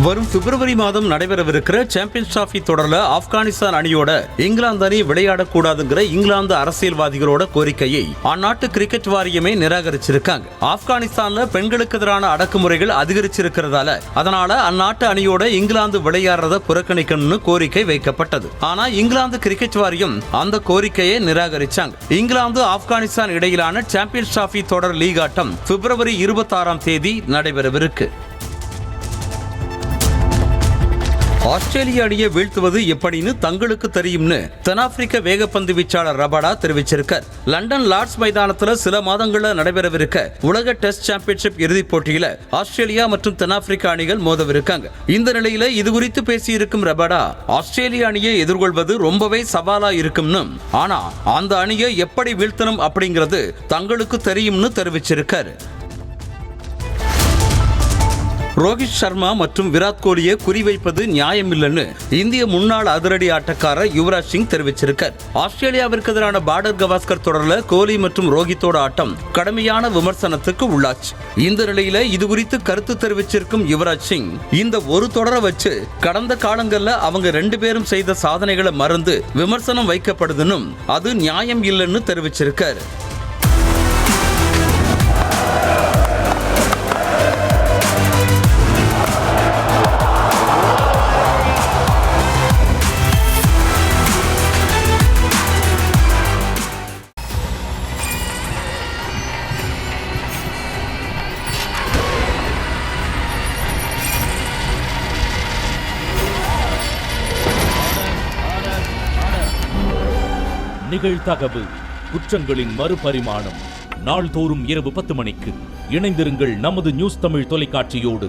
வரும் பிப்ரவரி மாதம் நடைபெறவிருக்கிற champions trophy தொடர்ல ஆப்கானிஸ்தான் அணியோட இங்கிலாந்து அணி விளையாடக்கூடாதுங்கிற இங்கிலாந்து அரசியல்வாதிகளோட கோரிக்கையை அந்நாட்டு கிரிக்கெட் வாரியமே நிராகரிச்சிருக்காங்க. ஆப்கானிஸ்தான்ல பெண்களுக்கு எதிரான அடக்குமுறைகள் அதிகரிச்சிருக்கிறதால அதனால அந்நாட்டு அணியோட இங்கிலாந்து விளையாடுறத புறக்கணிக்கணும்னு கோரிக்கை வைக்கப்பட்டது. ஆனா இங்கிலாந்து கிரிக்கெட் வாரியம் அந்த கோரிக்கையை நிராகரிச்சாங்க. இங்கிலாந்து ஆப்கானிஸ்தான் இடையிலான சாம்பியன்ஸ் டிராபி தொடர் லீக் ஆட்டம் பிப்ரவரி 26ஆம் தேதி நடைபெறவிருக்கு. ஆஸ்திரேலிய அணியை வீழ்த்துவது எப்படின்னு தங்களுக்கு தெரியும்னு தென்னாப்பிரிக்க வேகப்பந்து வீச்சாளர் ரபாடா தெரிவிச்சிருக்கார். லண்டன் லார்ட்ஸ் மைதானத்தில் சில மாதங்கள்ல நடைபெறவிருக்க உலக டெஸ்ட் சாம்பியன்ஷிப் இறுதிப் போட்டியில ஆஸ்திரேலியா மற்றும் தென்னாப்பிரிக்க அணிகள் மோதவிருக்காங்க. இந்த நிலையில இது குறித்து பேசியிருக்கும் ரபாடா ஆஸ்திரேலிய அணியை எதிர்கொள்வது ரொம்பவே சவாலா இருக்கும்னு, ஆனா அந்த அணியை எப்படி வீழ்த்தணும் அப்படிங்கிறது தங்களுக்கு தெரியும்னு தெரிவிச்சிருக்காரு. ரோஹித் சர்மா மற்றும் விராட் கோலியை குறிவைப்பது நியாயமில்லைன்னு இந்திய முன்னாள் அதிரடி ஆட்டக்காரர் யுவராஜ் சிங் தெரிவிச்சிருக்கார். ஆஸ்திரேலியாவிற்கு எதிரான பார்டர் கவாஸ்கர் தொடர்ல கோலி மற்றும் ரோஹித்தோட ஆட்டம் கடுமையான விமர்சனத்துக்கு உள்ளாச்சு. இந்த நிலையில இது குறித்து கருத்து தெரிவிச்சிருக்கும் யுவராஜ் சிங், இந்த ஒரு தொடரை வச்சு கடந்த காலங்கள்ல அவங்க 2 பேரும் செய்த சாதனைகளை மறந்து விமர்சனம் வைக்கப்படுதுன்னு அது நியாயம் இல்லைன்னு தெரிவிச்சிருக்காரு. நிகழ்தகவு குற்றங்களின் மறுபரிமாணம். நாள்தோறும் இரவு 10 மணிக்கு இணைந்திருங்கள் நமது நியூஸ் தமிழ் தொலைக்காட்சியோடு.